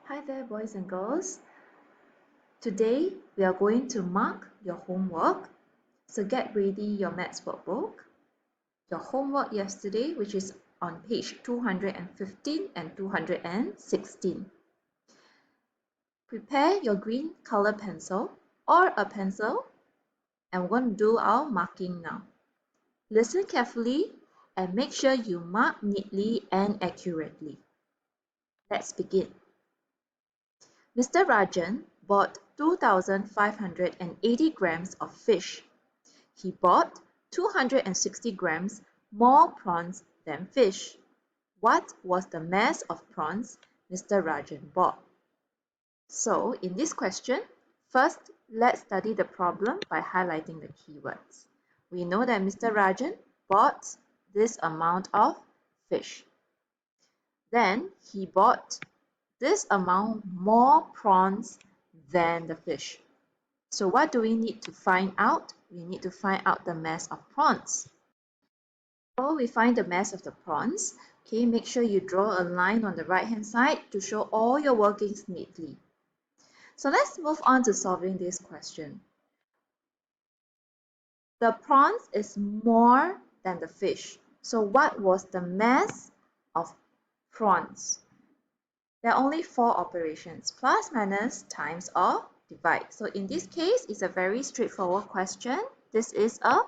Hi there, boys and girls. Today we are going to mark your homework. So get ready your maths workbook. Your homework yesterday, which is on page 215 and 216. Prepare your green color pencil or a pencil, and we're going to do our marking now. Listen carefully and make sure you mark neatly and accurately. Let's begin. Mr. Rajan bought 2,580 grams of fish. He bought 260 grams more prawns than fish. What was the mass of prawns Mr. Rajan bought? So, in this question, first let's study the problem by highlighting the keywords. We know that Mr. Rajan bought this amount of fish. Then he bought this amount more prawns than the fish. So what do we need to find out? We need to find out the mass of prawns. Before we find the mass of the prawns, okay, make sure you draw a line on the right hand side to show all your workings neatly. So let's move on to solving this question. The prawns is more than the fish. So what was the mass of prawns? There are only four operations: plus, minus, times, or divide. So in this case, it's a very straightforward question. This is an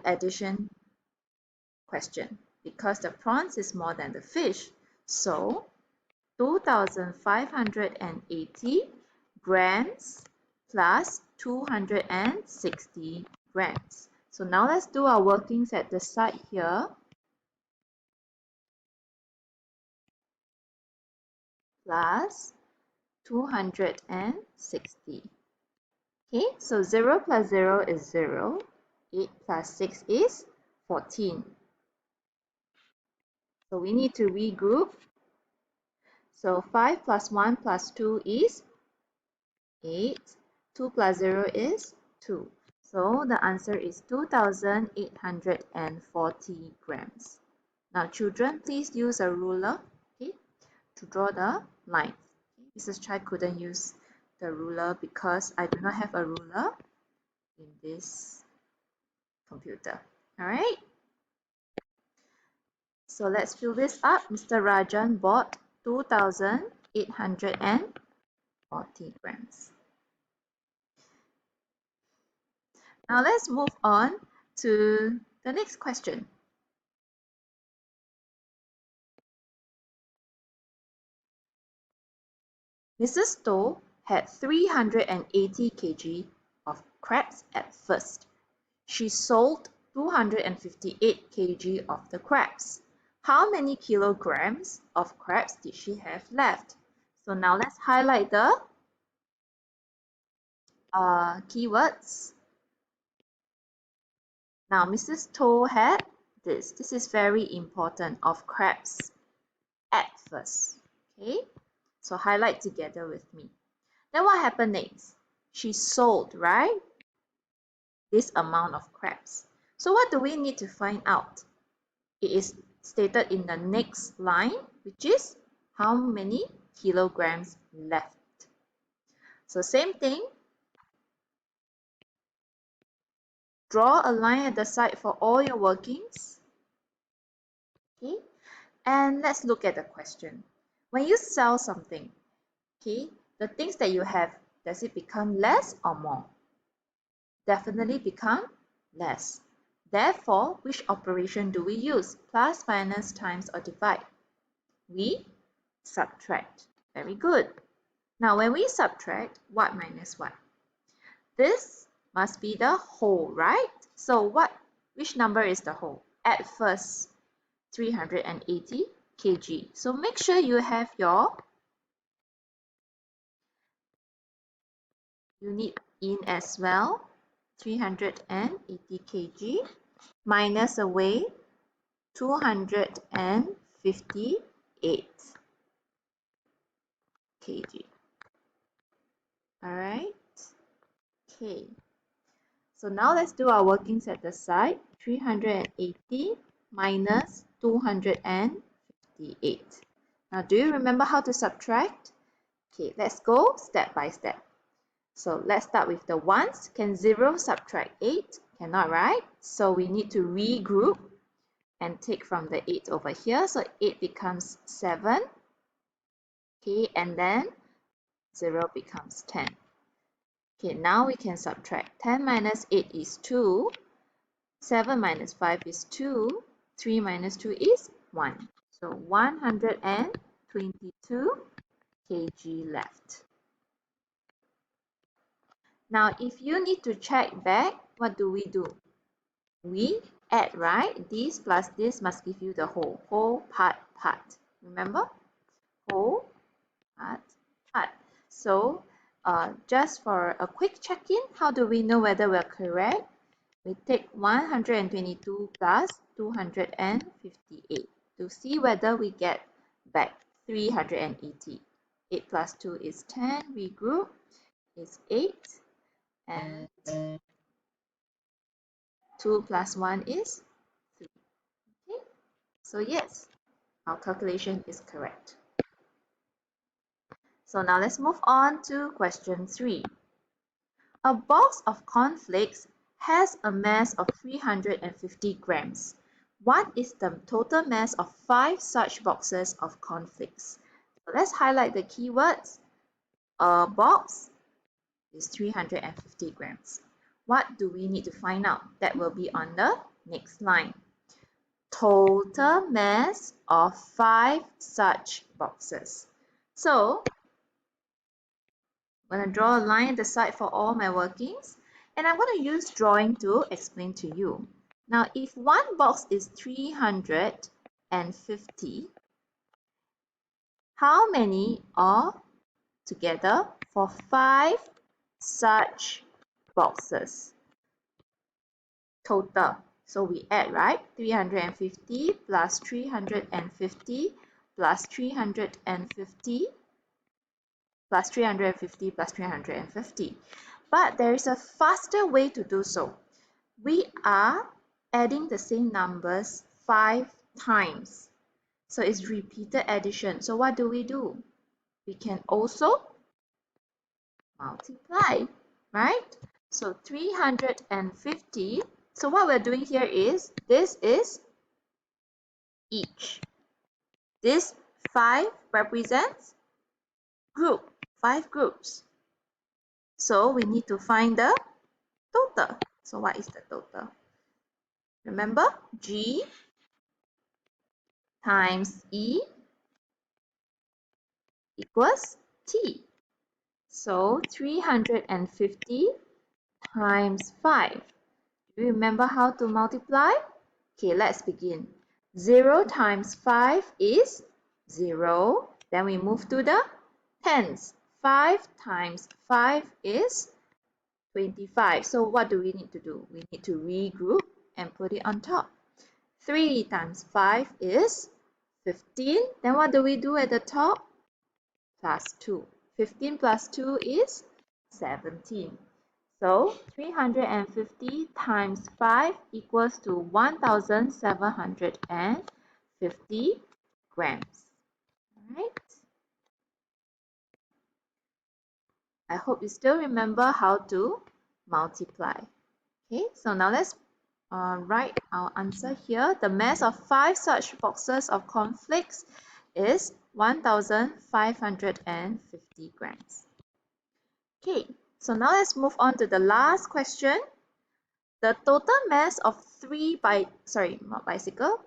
addition question because the prawns is more than the fish. So 2,580 grams plus 260 grams. So now let's do our workings at the side here. Plus 260. Okay, so 0 plus 0 is 0. 8 plus 6 is 14. So we need to regroup. So 5 plus 1 plus 2 is 8. 2 plus 0 is 2. So the answer is 2,840 grams. Now children, please use a ruler, okay, to draw the lines. Mrs. Chai couldn't use the ruler because I do not have a ruler in this computer. All right. So let's fill this up. Mr. Rajan bought 2,840 grams. Now let's move on to the next question. Mrs. Stowe had 380 kg of crabs at first. She sold 258 kg of the crabs. How many kilograms of crabs did she have left? So now let's highlight the keywords. Now Mrs. Stowe had this. This is very important, of crabs at first. Okay, so highlight together with me. Then what happened next? She sold, right? This amount of crabs. So what do we need to find out? It is stated in the next line, which is how many kilograms left. So same thing. Draw a line at the side for all your workings. Okay, and let's look at the question. When you sell something, okay, the things that you have, does it become less or more? Definitely become less. Therefore, which operation do we use? Plus, minus, times, or divide? We subtract. Very good. Now, when we subtract, what minus what? This must be the whole, right? So which number is the whole? At first, 380 kg. So make sure you have your unit in as well. 380 kg minus away 258 kg. All right. Okay. So now let's do our workings at the side. 380 minus 258. Now, do you remember how to subtract? Okay, let's go step by step. So let's start with the ones. Can 0 subtract 8? Cannot, right? So we need to regroup and take from the 8 over here. So 8 becomes 7. Okay, and then 0 becomes 10. Okay, now we can subtract. 10 minus 8 is 2. 7 minus 5 is 2. 3 minus 2 is 1. So 122 kg left. Now, if you need to check back, what do? We add, right? This plus this must give you the whole part. Remember? Whole part. So, just for a quick check-in, how do we know whether we're correct? We take 122 plus 258 to see whether we get back 380. 8 plus 2 is 10. Regroup is 8. And 2 plus 1 is 3. Okay, so yes, our calculation is correct. So now let's move on to question 3. A box of cornflakes has a mass of 350 grams. What is the total mass of 5 such boxes of cornflakes? So let's highlight the keywords. A box is 350 grams. What do we need to find out? That will be on the next line. Total mass of 5 such boxes. So I'm going to draw a line at the side for all my workings, and I'm going to use drawing to explain to you. Now, if one box is 350, how many are together for 5 such boxes total? So we add, right? 350 plus 350 plus 350 plus 350 plus 350. But there is a faster way to do so. We are adding the same numbers 5 times. So it's repeated addition. So what do? We can also multiply, right? So 350. So what we're doing here is, this is each. This 5 represents group, 5 groups. So we need to find the total. So what is the total? Remember, G times E equals T. So 350 times 5. Do you remember how to multiply? Okay, let's begin. 0 times 5 is 0. Then we move to the tens. 5 times 5 is 25. So what do we need to do? We need to regroup and put it on top. 3 times 5 is 15. Then what do we do at the top? Plus 2. 15 plus 2 is 17. So 350 times 5 equals to 1,750 grams. Alright. I hope you still remember how to multiply. Okay, so now let's write our answer here. The mass of 5 such boxes of cornflakes is 1,550 grams. Okay, so now let's move on to the last question. The total mass of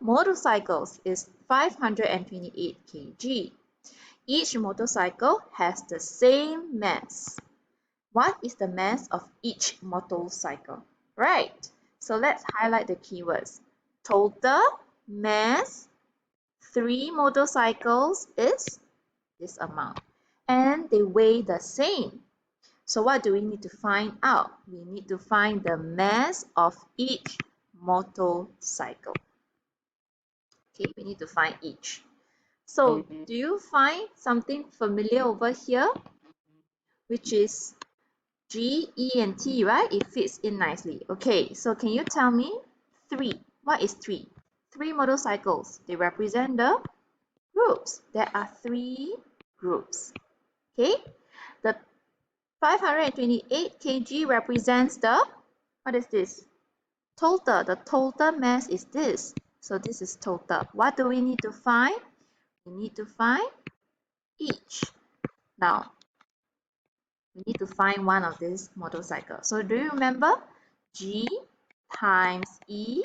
motorcycles is 528 kg. Each motorcycle has the same mass. What is the mass of each motorcycle? Right, so let's highlight the keywords. Total mass 3 motorcycles is this amount, and they weigh the same. So what do we need to find out? We need to find the mass of each motorcycle. Okay, we need to find each. So do you find something familiar over here? Which is G, E, and T, right? It fits in nicely. Okay, so can you tell me 3? What is 3? 3 motorcycles. They represent the groups. There are 3 groups. Okay, the 528 kg represents the, what is this? Total. The total mass is this. So this is total. What do we need to find? We need to find each. Now, we need to find one of these motorcycles. So do you remember? G times E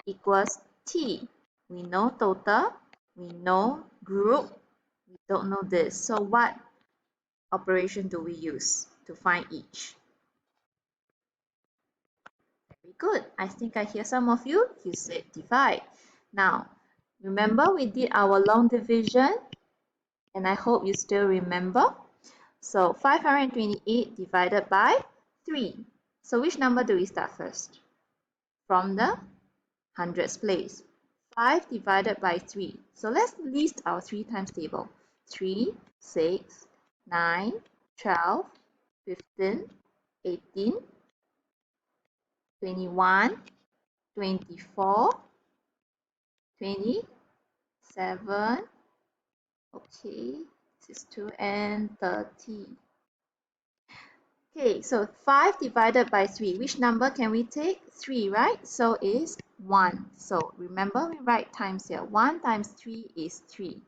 equals T. We know total. We know group. We don't know this. So what operation do we use to find each? Very good. I think I hear some of you. You said divide. Now, remember we did our long division, and I hope you still remember. So 528 divided by 3. So which number do we start first? From the hundreds place. 5 divided by 3. So let's list our 3 times table. 3, 6, 9, 12, 15, 18, 21, 24, 27, okay, this is 2, and 30. Okay, so 5 divided by 3, which number can we take? 3, right? So is 1. So remember, we write times here. 1 times 3 is 3.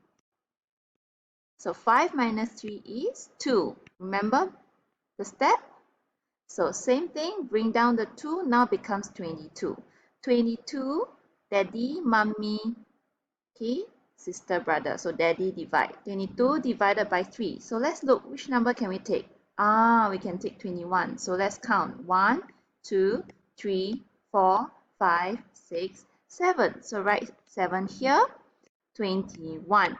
So 5 minus 3 is 2. Remember the step? So same thing, bring down the 2, now becomes 22. 22, daddy, mommy, okay, sister, brother. So daddy divide. 22 divided by 3. So let's look, which number can we take? We can take 21. So let's count. 1, 2, 3, 4, 5, 6, 7. So write 7 here. 21.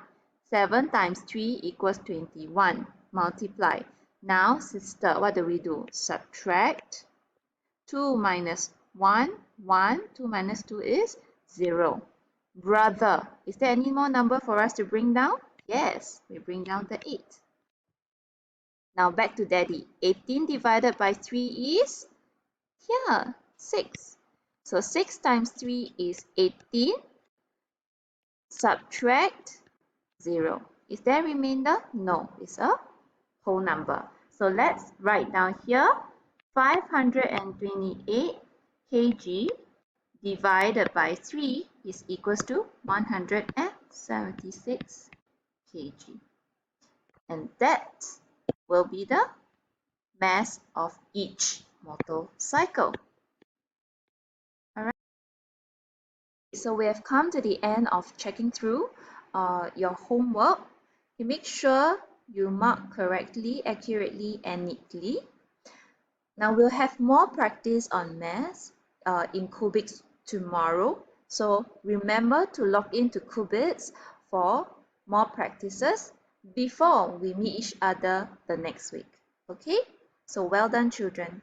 7 times 3 equals 21. Multiply. Now, sister, what do we do? Subtract. 2 minus 1, 1. 2 minus 2 is 0. Brother, is there any more number for us to bring down? Yes, we bring down the 8. Now back to daddy. 18 divided by 3 is, here, 6. So 6 times 3 is 18. Subtract 0. Is there remainder? No, it's a whole number. So let's write down here 528 kg divided by 3 is equals to 176 kg. And that will be the mass of each motorcycle. Alright. So we have come to the end of checking through your homework. You make sure you mark correctly, accurately, and neatly. Now we'll have more practice on math in Cubits tomorrow. So remember to log into Cubits for more practices before we meet each other the next week. Okay? So well done, children.